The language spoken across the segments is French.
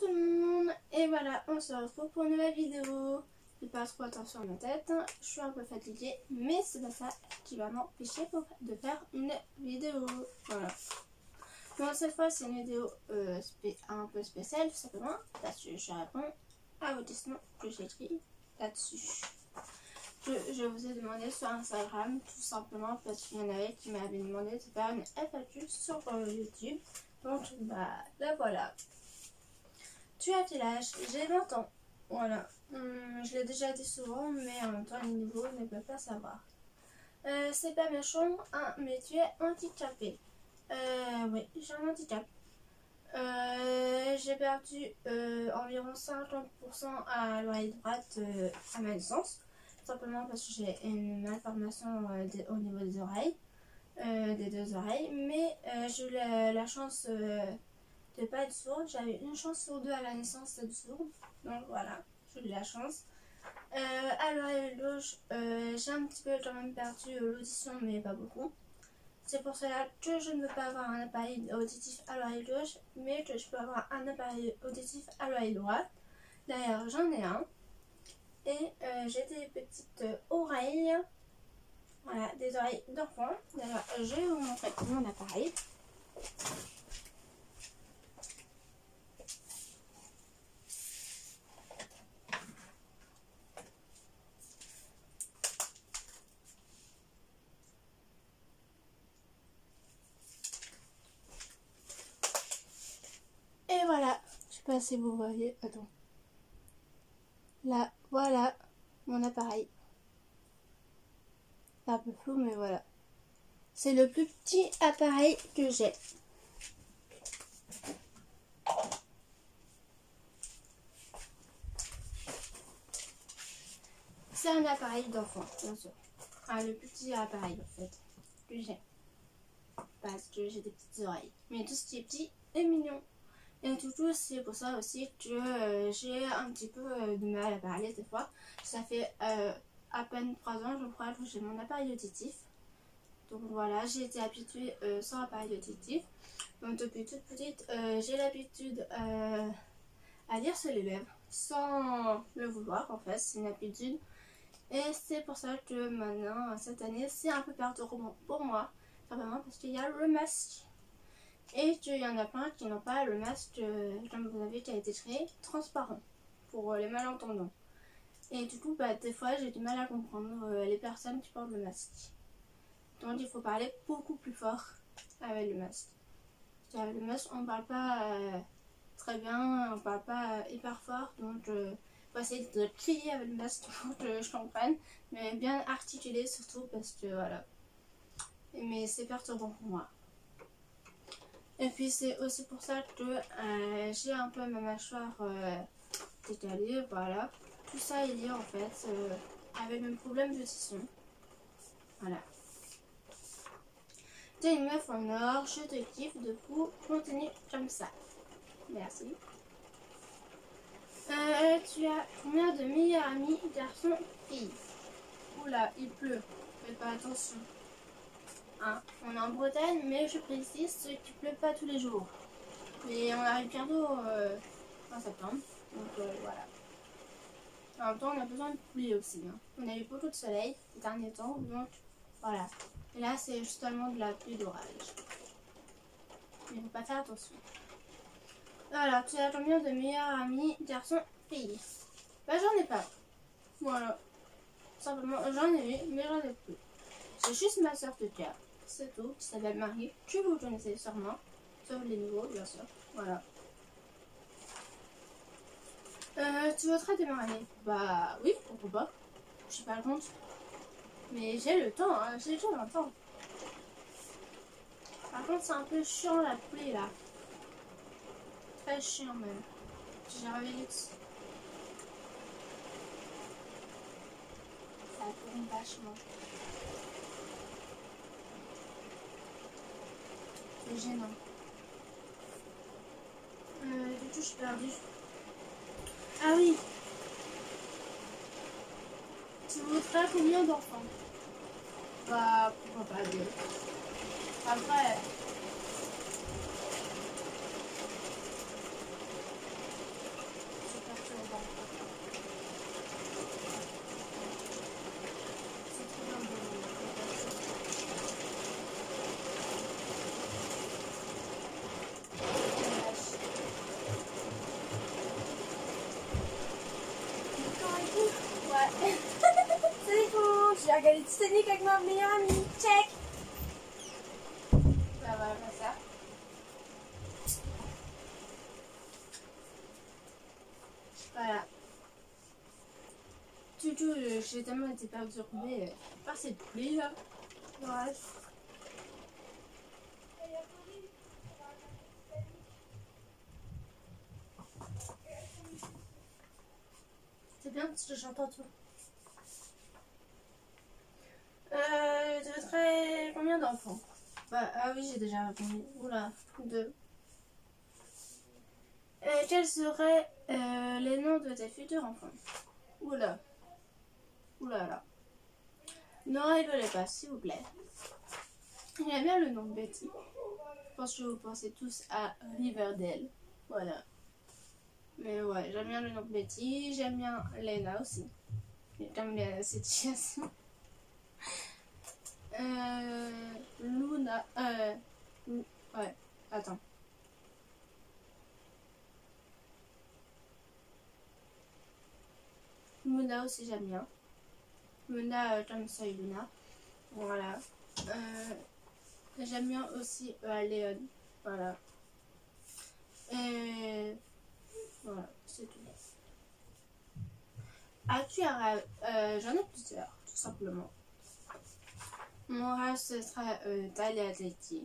tout le monde, et voilà, on se retrouve pour une nouvelle vidéo. Faites pas trop attention à ma tête, je suis un peu fatiguée, mais c'est pas ça qui va m'empêcher de faire une vidéo. Voilà. Donc cette fois c'est une vidéo un peu spéciale, tout simplement, parce que je réponds à vos questions que j'ai écrites là-dessus. Je vous ai demandé sur Instagram, tout simplement parce qu'il y en avait qui m'avaient demandé de faire une FAQ sur YouTube. Donc bah là voilà. Tu as quel âge? J'ai 20 ans. Voilà. Je l'ai déjà dit souvent, mais en même temps les nouveaux ne peuvent pas savoir. C'est pas méchant, hein, mais tu es handicapé. Oui, j'ai un handicap. J'ai perdu environ 50% à l'oreille droite à ma naissance. Simplement parce que j'ai une malformation au niveau des oreilles, des deux oreilles. Mais j'ai eu la chance de pas être sourde. J'avais une chance sur deux à la naissance d'être sourde. Donc voilà, j'ai eu la chance. À l'oreille gauche, j'ai un petit peu quand même perdu l'audition, mais pas beaucoup. C'est pour cela que je ne peux pas avoir un appareil auditif à l'oreille gauche, mais que je peux avoir un appareil auditif à l'oreille droite. D'ailleurs, j'en ai un. Et j'ai des petites oreilles. Voilà, des oreilles d'enfant. D'ailleurs, je vais vous montrer mon appareil. Et voilà, je sais pas si vous voyez, attends. Là, voilà mon appareil. C'est un peu flou, mais voilà. C'est le plus petit appareil que j'ai. C'est un appareil d'enfant, bien sûr. Ah, le plus petit appareil, en fait, que j'ai. Parce que j'ai des petites oreilles. Mais tout ce qui est petit est mignon. Et du coup, c'est pour ça aussi que j'ai un petit peu de mal à parler des fois. Ça fait à peine 3 ans, je crois, que j'ai mon appareil auditif. Donc voilà, j'ai été habituée sans appareil auditif. Donc depuis toute petite, j'ai l'habitude à lire sur les lèvres sans le vouloir, en fait, c'est une habitude. Et c'est pour ça que maintenant, cette année, c'est un peu perturbant pour moi. Simplement parce qu'il y a le masque. Et qu'il y en a plein qui n'ont pas le masque, comme vous avez, qui a été créé, transparent, pour les malentendants. Et du coup, bah, des fois, j'ai du mal à comprendre les personnes qui portent le masque. Donc il faut parler beaucoup plus fort avec le masque. Avec le masque, on ne parle pas très bien, on ne parle pas hyper fort, donc il faut essayer de crier avec le masque pour que je comprenne, mais bien articuler surtout parce que voilà. Mais c'est perturbant pour moi. Et puis c'est aussi pour ça que j'ai un peu ma mâchoire décalée, voilà. Tout ça est lié en fait avec le problème de tisson. Voilà. T'es une meuf en or, je te kiffe, de coup, continue comme ça. Merci. Tu as combien de meilleurs amis, garçons, filles? Oula, il pleut, faites pas attention. Hein, on est en Bretagne, mais je précise qu'il ne pleut pas tous les jours. Mais on arrive bientôt en septembre, donc voilà. En même temps, on a besoin de pluie aussi. Hein. On a eu beaucoup de soleil ces derniers temps, donc voilà. Et là, c'est justement de la pluie d'orage. Mais il ne faut pas faire attention. Alors, tu as combien de meilleurs amis, garçons, filles? Bah, j'en ai pas. Voilà. Simplement, j'en ai eu, mais j'en ai plus. C'est juste ma soeur de cœur. C'est tout, qui s'appelle Marie, que vous connaissez sûrement. Sauf les nouveaux, bien sûr. Voilà. Tu voudrais démarrer? Bah oui, pourquoi pas. Je suis pas contre. Mais j'ai le temps, hein. J'ai déjà 20 ans. Par contre, c'est un peu chiant la pluie là. Très chiant même. J'ai réveillé dessus. Ça tourne vachement. C'est gênant. Du coup, je suis perdue. Ah oui. Tu voudrais combien d'enfants? Bah, pourquoi pas deux. Après, le Titanic avec ma meilleure amie. Check. Bah voilà, ça. Voilà. Du coup, j'ai tellement été perturbée par cette pluie là. Ouais. C'est bien parce que j'entends tout. Tu voudrais combien d'enfants? Bah, ah oui, j'ai déjà répondu. Oula, 2. Quels seraient les noms de tes futurs enfants? Oula. Oula là. Ne rigolez pas, s'il vous plaît. J'aime bien le nom de Betty. Je pense que vous pensez tous à Riverdale. Voilà. Mais ouais, j'aime bien le nom de Betty. J'aime bien Lena aussi. J'aime bien cette situation. Luna. Ouais, attends. Luna aussi, j'aime bien. Luna, comme ça, et Luna. Voilà. J'aime bien aussi Léon. Voilà. Et voilà, c'est tout. As-tu un rêve? J'en ai plusieurs, tout simplement. Mon rêve, ce serait d'aller à Tahiti.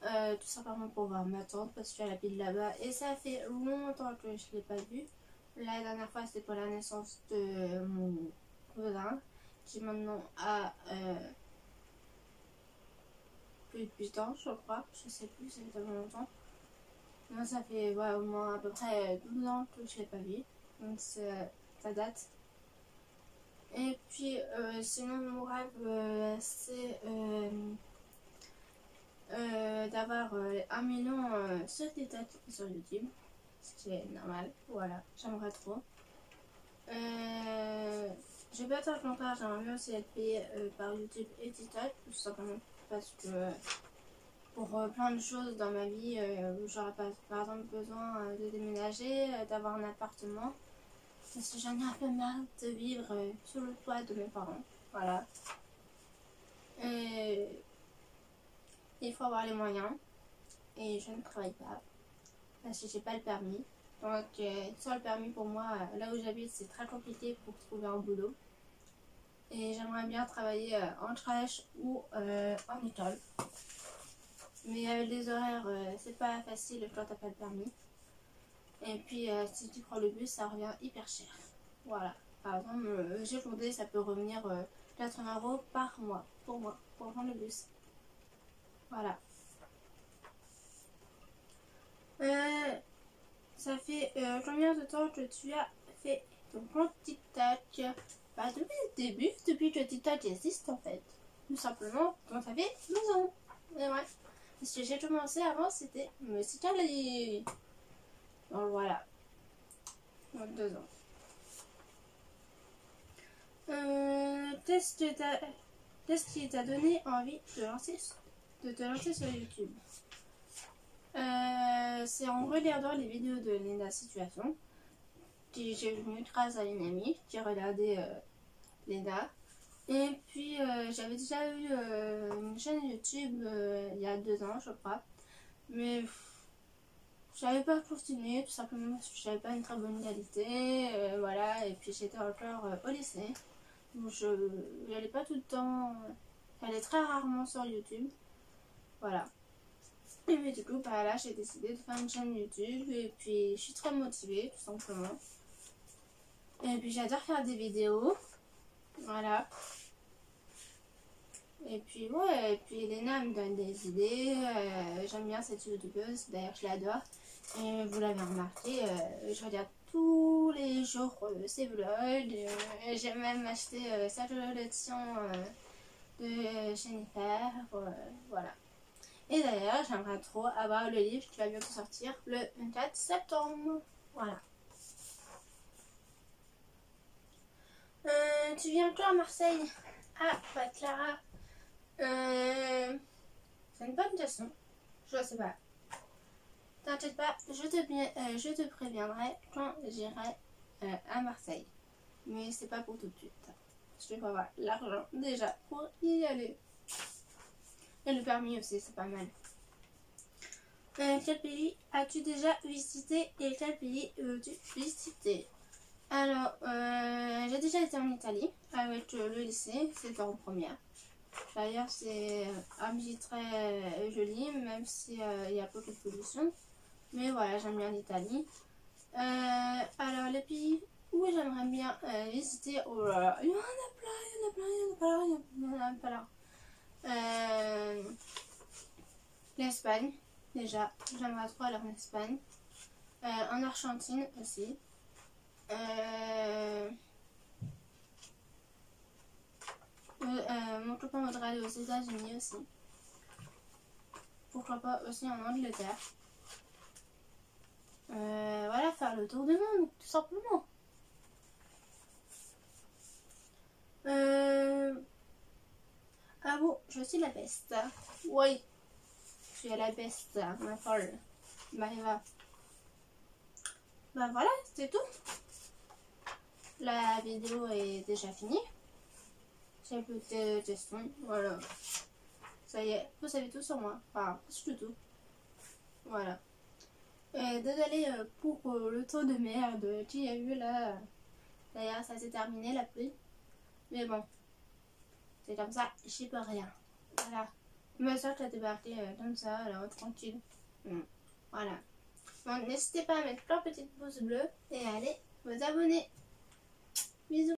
Tout simplement pour voir ma tante parce qu'elle habite là-bas. Et ça fait longtemps que je ne l'ai pas vue. La dernière fois, c'était pour la naissance de mon cousin, qui maintenant a plus de 8 ans, je crois. Je sais plus, ça fait tellement longtemps. Moi, ça fait ouais, au moins à peu près 12 ans que je ne l'ai pas vue. Donc, ça date. Et puis, sinon, mon rêve, c'est d'avoir 1 million sur TikTok et sur YouTube. Ce qui est normal. Voilà, j'aimerais trop. Je vais pas être contraire, j'aimerais bien aussi être payée par YouTube et TikTok, tout simplement parce que pour plein de choses dans ma vie, j'aurais par exemple besoin de déménager, d'avoir un appartement, parce que j'en ai un peu marre de vivre sous le toit de mes parents. Voilà. Et il faut avoir les moyens, et je ne travaille pas, parce que j'ai pas le permis. Donc sans le permis pour moi, là où j'habite, c'est très compliqué pour trouver un boulot. Et j'aimerais bien travailler en crèche ou en école. Mais avec les horaires, c'est pas facile quand t'as pas le permis. Et puis si tu prends le bus, ça revient hyper cher. Voilà. Par exemple, j'ai fondé, ça peut revenir 80 € par mois pour moi, pour prendre le bus. Voilà. Ça fait combien de temps que tu as fait ton compte TikTok? Bah depuis le début, depuis que TikTok existe en fait. Tout simplement, quand ça fait 12 ans. Et ouais. Parce que j'ai commencé avant, c'était Musical.ly. Donc voilà. Donc 2 ans. Qu'est-ce qui t'a donné envie de te lancer sur YouTube? C'est en regardant les vidéos de Lena Situation que j'ai venu grâce à une amie qui regardait Lena. Et puis j'avais déjà eu une chaîne YouTube il y a 2 ans, je crois. Mais j'avais pas continué tout simplement parce que j'avais pas une très bonne qualité. Voilà, et puis j'étais encore au lycée. Donc je n'allais pas tout le temps. J'allais très rarement sur YouTube. Voilà. Et puis du coup, bah là, j'ai décidé de faire une chaîne YouTube. Et puis je suis très motivée, tout simplement. Et puis j'adore faire des vidéos. Voilà. Et puis ouais, et puis Elena me donne des idées. J'aime bien cette youtubeuse, d'ailleurs je l'adore. Et vous l'avez remarqué, je regarde tous les jours ses vlogs. J'ai même acheté sa collection de Jennifer. Voilà. Et d'ailleurs, j'aimerais trop avoir le livre qui va bientôt sortir le 24 septembre. Voilà. Tu viens quand à Marseille? Ah, bah Clara. C'est une bonne question. Je sais pas. T'inquiète pas, je te préviendrai quand j'irai à Marseille. Mais c'est pas pour tout de suite. parce qu'il faut avoir l'argent déjà pour y aller. Et le permis aussi, c'est pas mal. Quel pays as-tu déjà visité et quel pays veux-tu visiter? Alors, j'ai déjà été en Italie avec le lycée, c'était en première. D'ailleurs, c'est un pays très joli, même s'il y a beaucoup de pollution. Mais voilà, j'aime bien l'Italie. Alors, les pays où j'aimerais bien visiter, oh là là, il y en a plein, il y en a plein, il y en a plein, il y en a plein. L'Espagne, déjà, j'aimerais trop aller en Espagne. En Argentine aussi. Mon copain voudrait aller aux États-Unis aussi. Pourquoi pas aussi en Angleterre. Voilà, faire le tour du monde, tout simplement. Ah bon, je suis la peste. Oui, je suis la peste, ma folle. Bah, voilà, c'est tout. La vidéo est déjà finie. J'ai plus de questions. Voilà. Ça y est, vous savez tout sur moi. Enfin, presque tout. Voilà. Désolée pour le temps de merde qu'il y a eu là. D'ailleurs, ça s'est terminé la pluie. Mais bon, c'est comme ça, j'y peux rien. Voilà. Ma soeur qui a débarqué comme ça, alors tranquille. Voilà. Bon, n'hésitez pas à mettre plein de petites pouces bleus et à aller vous abonner. Bisous.